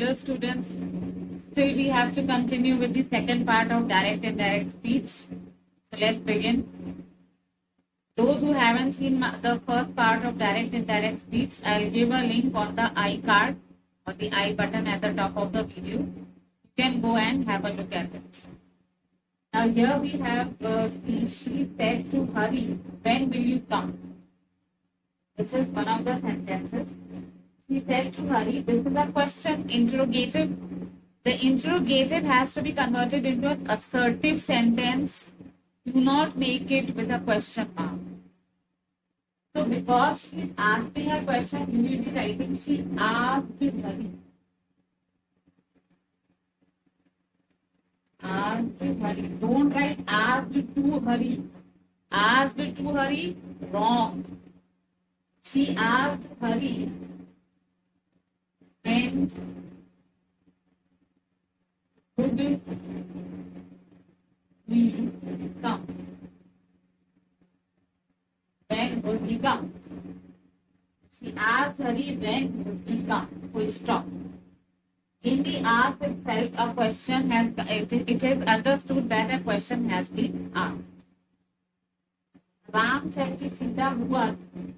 Hello students, still we have to continue with the second part of direct and indirect speech. So let's begin. Those who haven't seen the first part of direct and indirect speech, I'll give a link on the I card or the I button at the top of the video. You can go and have a look at it. Now here we have she said to hurry, when will you come? This is one of the sentences. She said to hurry. This is a question, interrogative. The interrogative has to be converted into an assertive sentence. Do not make it with a question mark. So because she is asking a question, you will be writing she asked to hurry. Asked to hurry. Don't write asked to hurry. Asked to hurry, wrong. She asked to hurry when would we come? When would we come? She asked hurry when would we come? Full stop. In the ask itself, a question has it is understood that a question has been asked. Ram said to Sita, who are you?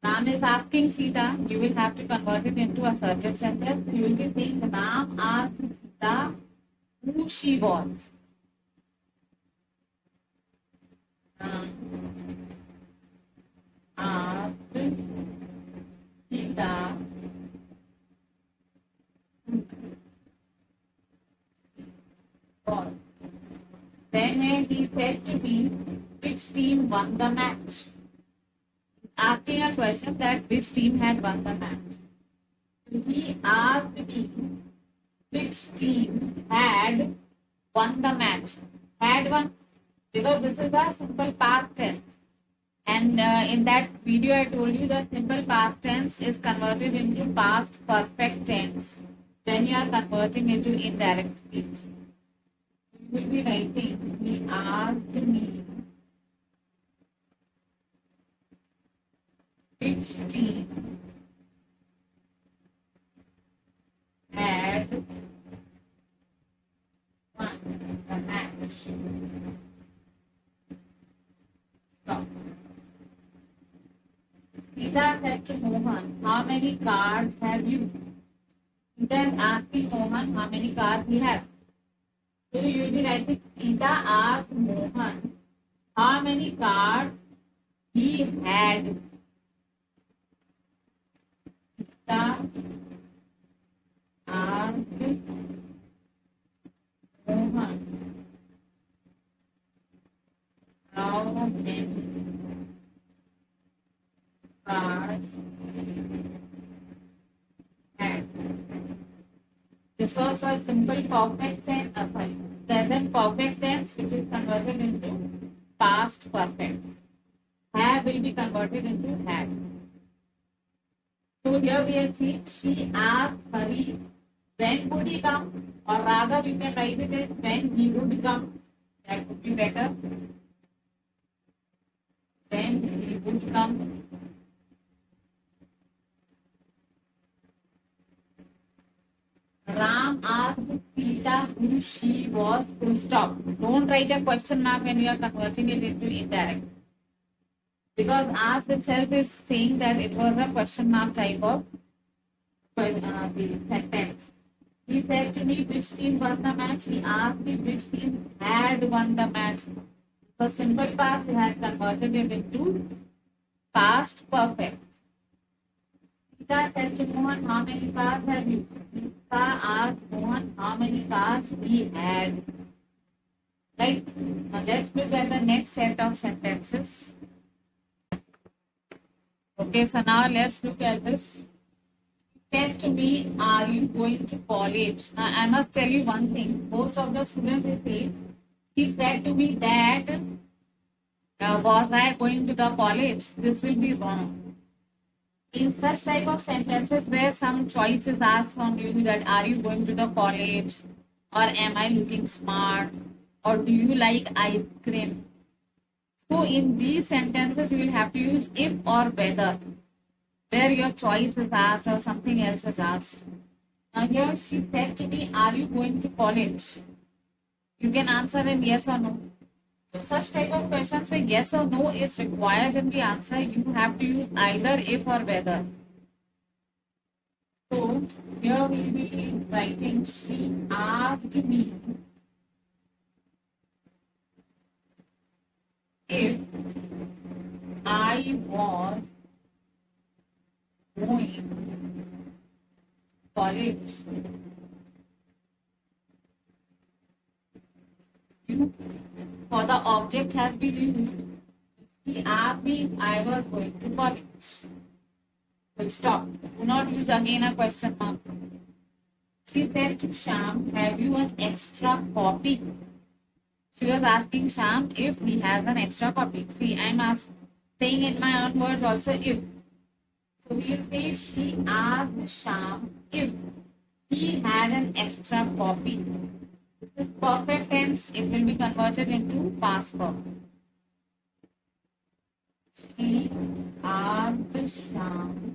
Ram is asking Sita. You will have to convert it into assertive sentence. You will be saying Ram asked Sita who she was. Ram asked Sita was. Then he said to me, which team won the match? Asking a question that which team had won the match. He asked me which team had won the match. Had won, because this is a simple past tense. And in that video I told you that simple past tense is converted into past perfect tense. Then you are converting into indirect speech. You will be writing, he asked me which team had won the match. Stop. Sita said to Mohan, how many cards have you? Sita is asking Mohan how many cards he has. So you will be writing, Sita asked Mohan how many cards he had. Sita asked Mohan how many cards had. This was a simple perfect tense, present perfect tense, which is converted into past perfect. Have will be converted into had. So here we have seen she asked hurry when would he come, or rather you can write it as when he would come. That would be better. When he would come. Ram asked Sita who she was. Full stop. Don't write a question mark when you are converting it into indirect. Because ask itself is saying that it was a question mark type of the sentence. He said to me which team won the match. He asked me which team had won the match. For simple past, we had converted it into past perfect. Sita said to Mohan, how many cars have you? Sita asked Mohan how many cars he had. Right? Now let's look at the next set of sentences. Okay, so now let's look at this. He said to me, are you going to college? Now I must tell you one thing. Most of the students say, he said to me that was I going to the college? This will be wrong. In such type of sentences where some choice is asked from you that are you going to the college, or am I looking smart, or do you like ice cream? So in these sentences you will have to use if or whether, where your choice is asked or something else is asked. Now here she said to me, are you going to college? You can answer in yes or no. So such type of questions where yes or no is required in the answer, you have to use either if or whether. So here we'll be writing, she asked me if I was going college. You for the object has been used. She asked me if I was going to college. Full stop. Do not use again a question mark. She said to Sham, have you an extra copy? She was asking Sham if he has an extra copy. See, I'm saying in my own words also if. So we'll say she asked Sham if he had an extra copy. This is perfect tense. It will be converted into past perfect. She asked Sham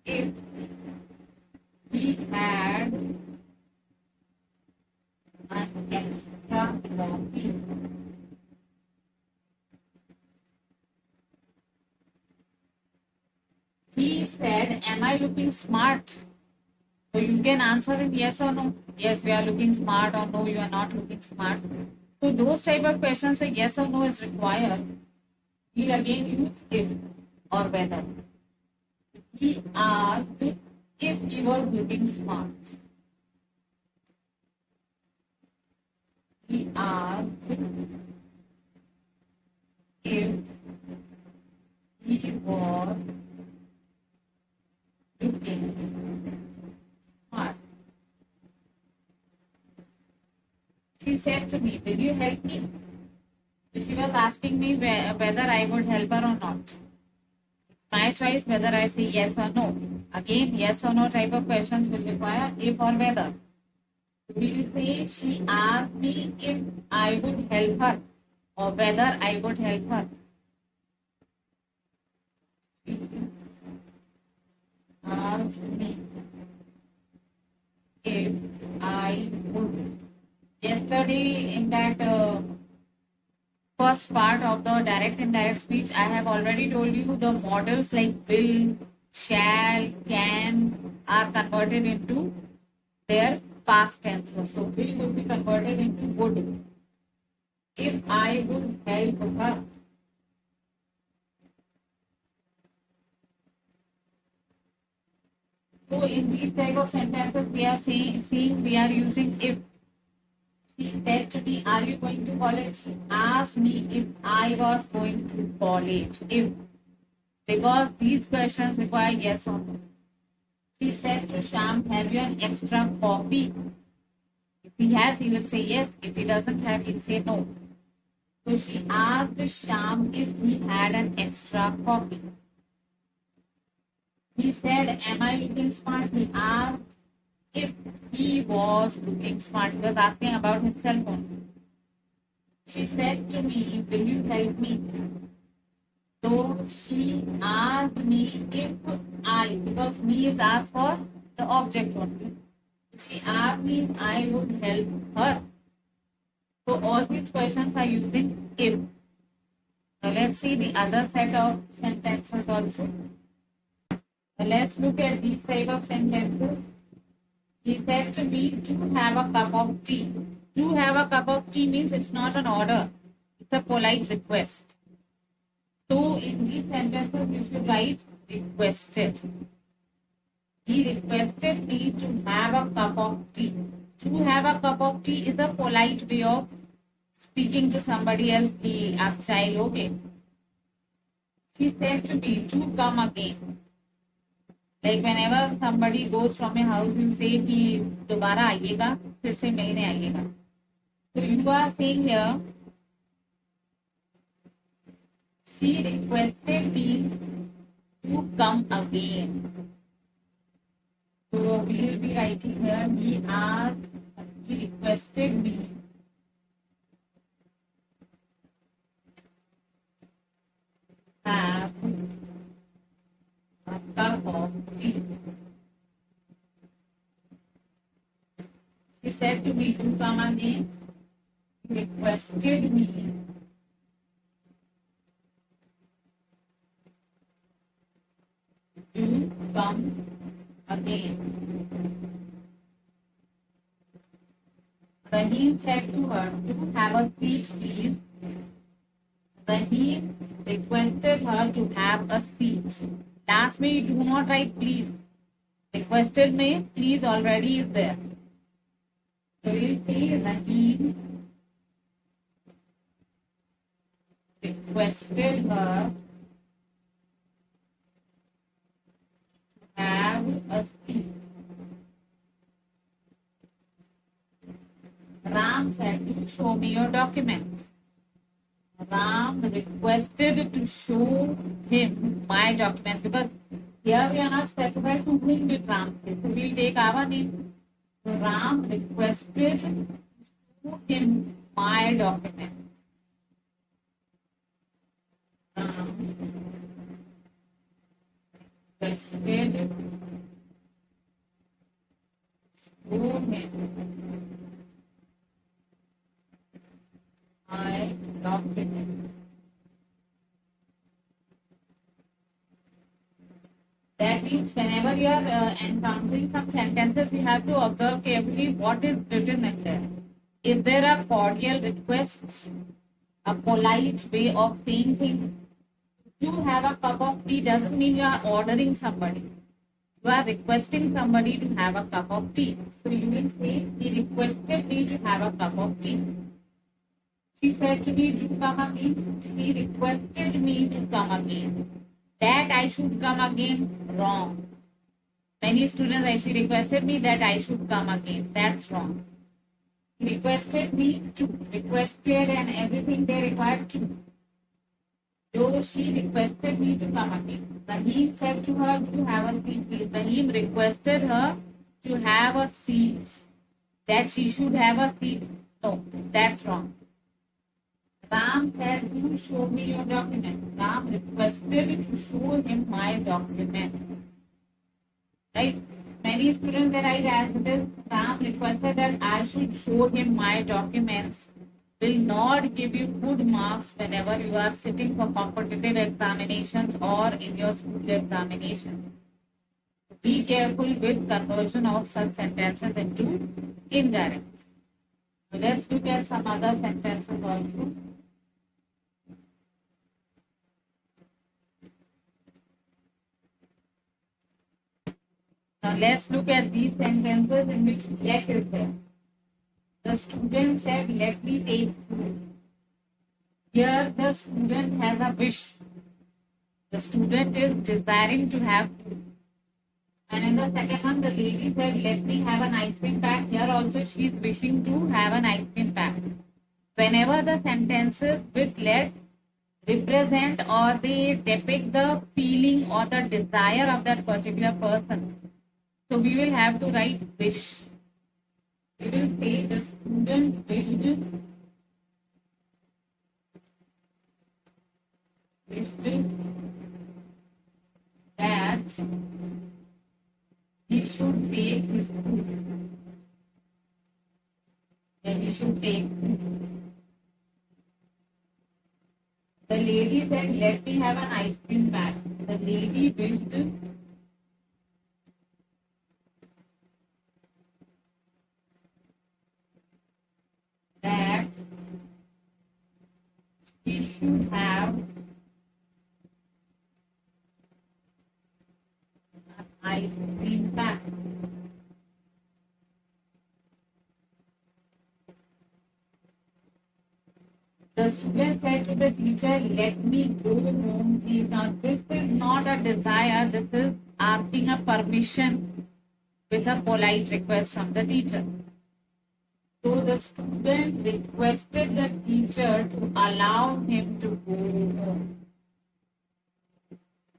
if he had an extra copy. He said, am I looking smart? So you can answer in yes or no. Yes, we are looking smart, or no, you are not looking smart. So those type of questions where yes or no is required, we'll again use if or whether. He asked if he was looking smart. He asked if he was looking smart. She said to me, will you help me? So she was asking me whether I would help her or not. It's my choice whether I say yes or no. Again, yes or no type of questions will require if or whether. We will say she asked me if I would help her or whether I would help her. She asked me if I would. Yesterday in that first part of the direct indirect speech, I have already told you the models like will, shall, can are converted into their past tenses. So will would be converted into would. If I would help her. So in these type of sentences, we are seeing we are using if. She said to me, are you going to college? She asked me if I was going to college. If. Because these questions require yes or no. She said to Sham, have you an extra copy? If he has, he will say yes. If he doesn't have, he'll say no. So she asked Sham if he had an extra copy. He said, am I looking smart? He asked if he was looking smart. He was asking about himself only. She said to me, will you help me? So she asked me if I, because me is asked for the object only. She asked me if I would help her. So all these questions are using if. Now let's see the other set of sentences also. Now let's look at these type of sentences. He said to me to have a cup of tea. To have a cup of tea means it's not an order. It's a polite request. So in these sentences you should write requested. He requested me to have a cup of tea. To have a cup of tea is a polite way of speaking to somebody else. कि आप चाय लोगे? She said to me to come again. Like whenever somebody goes from a house, you say कि दोबारा आइएगा, फिर से मिलने आइएगा. So you are saying here, she requested me to come again. So we will be writing here, he requested me have a cup of tea. She said to me to come again. She requested me to come again. Rahim said to her to have a seat, please. Rahim requested her to have a seat. Last me, do not write please. Requested me, please already is there. So we'll say Rahim requested her to have a seat. Ram said to show me your documents. Ram requested to show him my documents because here we are not specified to whom did Ram say. So we'll take our name. So Ram requested to show him my documents. Ram requested to show him my documents. That means whenever you are encountering some sentences, you have to observe carefully what is written in there. Is there a cordial request, a polite way of saying things? You have a cup of tea doesn't mean you are ordering somebody. You are requesting somebody to have a cup of tea. So you will say, he requested me to have a cup of tea. She said to me to come again. He requested me to come again. That I should come again, wrong. Many students actually requested me that I should come again. That's wrong. He requested me to. Requested and everything they required to. Though she requested me to come again. Rahim said to her to have a seat, please. Rahim requested her to have a seat. That she should have a seat. No, that's wrong. Ram said to show me your documents. Ram requested to show him my documents. Right? Many students they write as it is. Ram requested that I should show him my documents. Will not give you good marks whenever you are sitting for competitive examinations or in your school examinations. Be careful with conversion of such sentences into indirect. So let's look at some other sentences also. Now let's look at these sentences in which let is there. The student said, let me take food. Here the student has a wish. The student is desiring to have food. And in the second one, the lady said, let me have an ice cream pack. Here also she is wishing to have an ice cream pack. Whenever the sentences with let represent or they depict the feeling or the desire of that particular person, so we will have to write wish. We will say the student wished that he should take his food. That he should take food. The lady said, let me have an ice cream pack. The lady wished that he should have an ice cream pack. The student said to the teacher, let me go home, please. Now, this is not a desire, this is asking a permission with a polite request from the teacher. So the student requested the teacher to allow him to go home.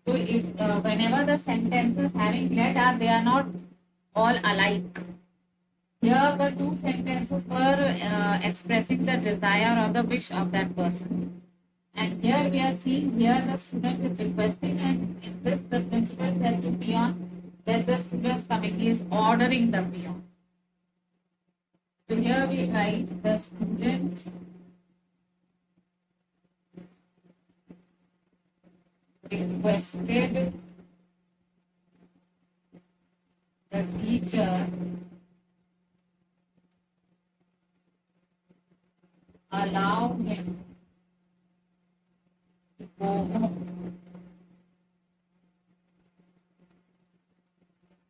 So if whenever the sentences having let are, they are not all alike. Here the two sentences were expressing the desire or the wish of that person. And here we are seeing here the student is requesting, and in this the principal said to peon that the students coming. He is ordering the peon. So here we write the student requested the teacher allow him to go home.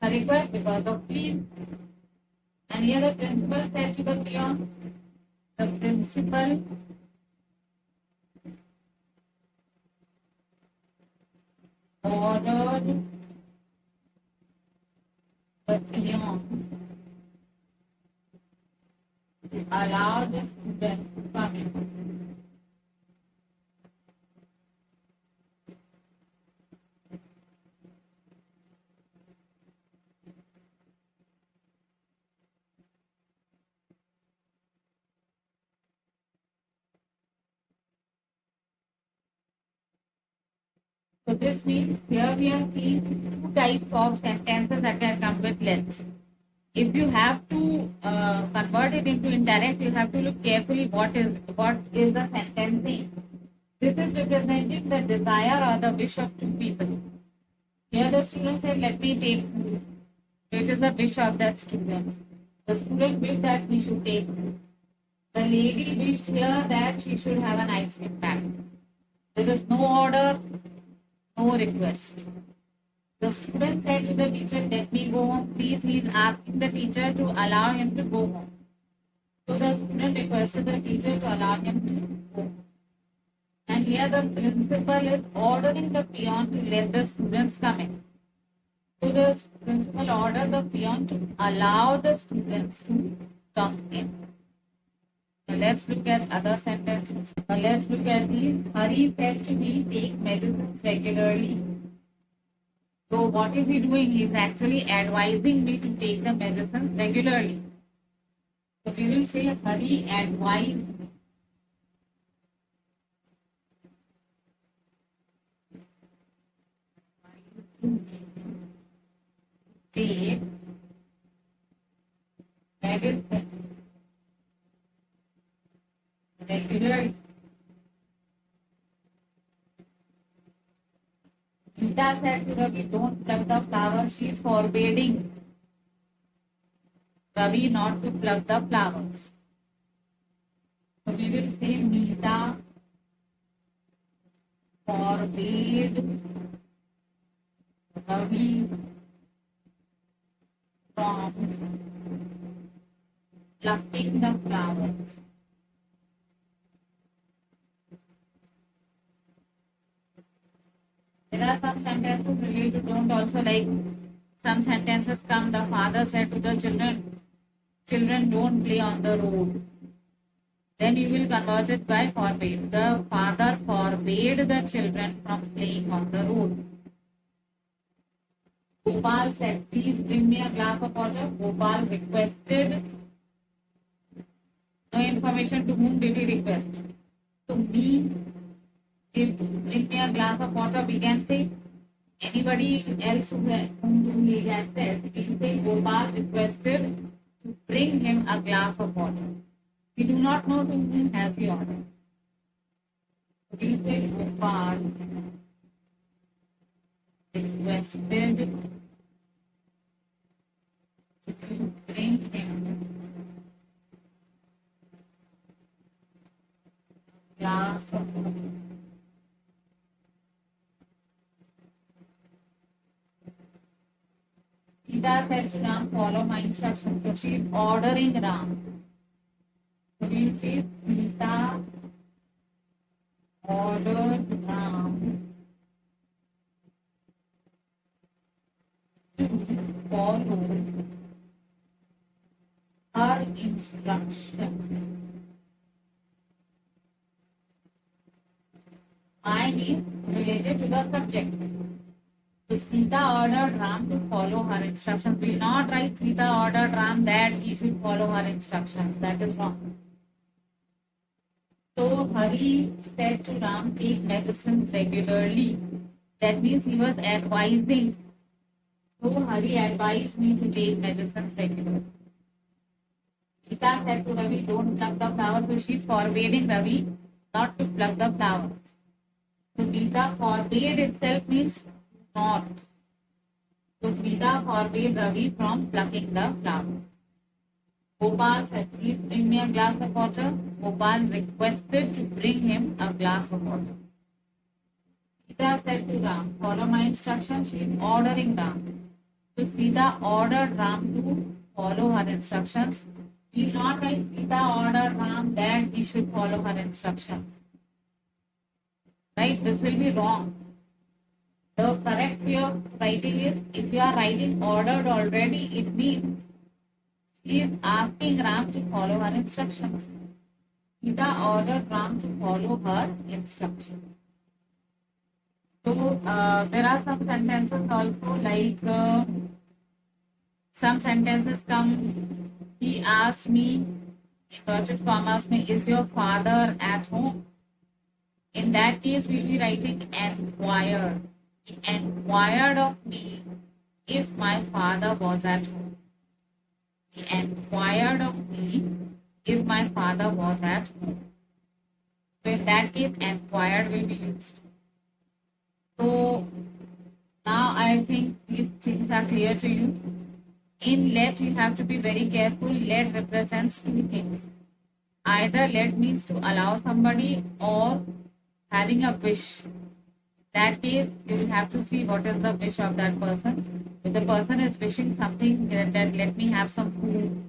A request because of please. And here the principal said to the peon, the principal ordered the peon to allow the students to come in. So this means here we are seeing two types of sentences that can come with let. If you have to convert it into indirect, you have to look carefully what is the sentence name. This is representing the desire or the wish of two people. Here the student said, let me take food. It is a wish of that student. The student wished that he should take food. The lady wished here that she should have an ice cream pack. There is no order, no request. The student said to the teacher, let me go home. Please, he is asking the teacher to allow him to go home. So the student requested the teacher to allow him to go home. And here the principal is ordering the peon to let the students come in. So the principal ordered the peon to allow the students to come in. So let's look at other sentences. Let's look at these. Hari said to me, take medicines regularly. So what is he doing? He is actually advising me to take the medicines regularly. So we will say Hari advised me. Take medicine regularly. Gita said to Ravi, don't pluck the flowers. She is forbidding Ravi not to pluck the flowers. So we will say Meeta forbade Ravi from plucking the flowers. There are some sentences related to don't also, like some sentences come. The father said to the children, children don't play on the road. Then you will convert it by forbade. The father forbade the children from playing on the road. Gopal said, please bring me a glass of water. Gopal requested. No information to whom did he request? To me. If bring me a glass of water, we can say anybody else whom he has said, we can say Gopal requested to bring him a glass of water. We do not know to whom has he ordered. We say Gopal requested to bring him a glass of water. Sita said to Ram, follow my instructions. So she is ordering Ram. So we will say Sita ordered Ram to follow her instructions. I means related to the subject. So Sita ordered Ram to follow her instructions. We will not write Sita ordered Ram that he should follow her instructions. That is wrong. So Hari said to Ram, take medicines regularly. That means he was advising. So Hari advised me to take medicines regularly. Sita said to Ravi, don't pluck the flowers. So she's forbidding Ravi not to pluck the flowers. So Gita forbade itself means not. So Gita forbade Ravi from plucking the flowers. Gopal said, please bring me a glass of water. Gopal requested to bring him a glass of water. Sita said to Ram, follow my instructions. She is ordering Ram. So Sita ordered Ram to follow her instructions. We will not write Sita ordered Ram that he should follow her instructions. Right? This will be wrong. The correct way of writing is, if you are writing ordered already, it means she is asking Ram to follow her instructions. Sita ordered Ram to follow her instructions. So there are some sentences also, like some sentences come. He asked me, inverted commas me, is your father at home? In that case, we'll be writing enquired. He enquired of me if my father was at home. He enquired of me if my father was at home. So in that case, enquired will be used. So now I think these things are clear to you. In let, you have to be very careful. Let represents two things. Either let means to allow somebody or having a wish. In that case, you will have to see what is the wish of that person. If the person is wishing something, that let me have some food.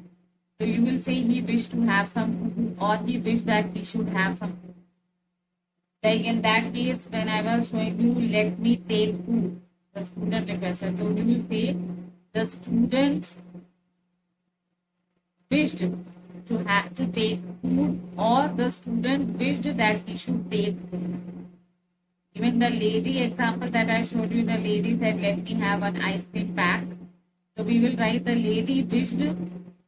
So you will say he wished to have some food, or he wished that he should have some food. Like in that case, when I was showing you, let me take food, the student requested. So you will say, the student wished to have to take food, or the student wished that he should take food. Even the lady example that I showed you, the lady said, let me have an ice cream pack. So we will write the lady wished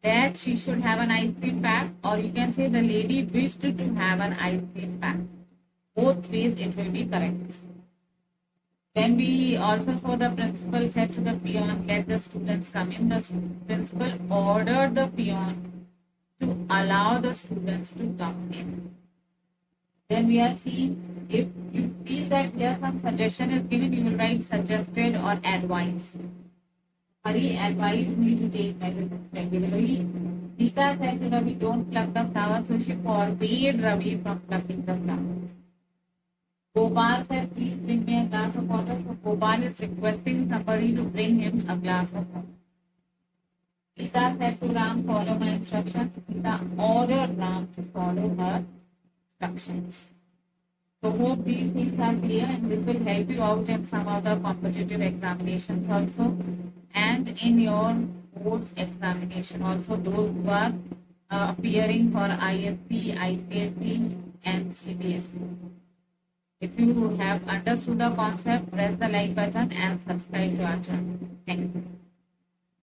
that she should have an ice cream pack, or you can say the lady wished to have an ice cream pack. Both ways it will be correct. Then we also saw the principal said to the peon, let the students come in. The principal ordered the peon to allow the students to come in. Then we are seeing, if you feel that here some suggestion is given, you will write suggested or advised. Hari advised me to take medicine regularly. Gita said to Ravi, don't pluck the flowers, so she forbade Ravi from plucking the flowers. Gopal said, please bring me a glass of water. So Gopal is requesting somebody to bring him a glass of water. Sita said to Ram, follow my instructions. Sita ordered Ram to follow her instructions. So hope these things are clear, and this will help you out in some of the competitive examinations also, and in your boards examination also, those who are appearing for ISC, ICSE and CBSE. If you have understood the concept, press the like button and subscribe to our channel. Thank you.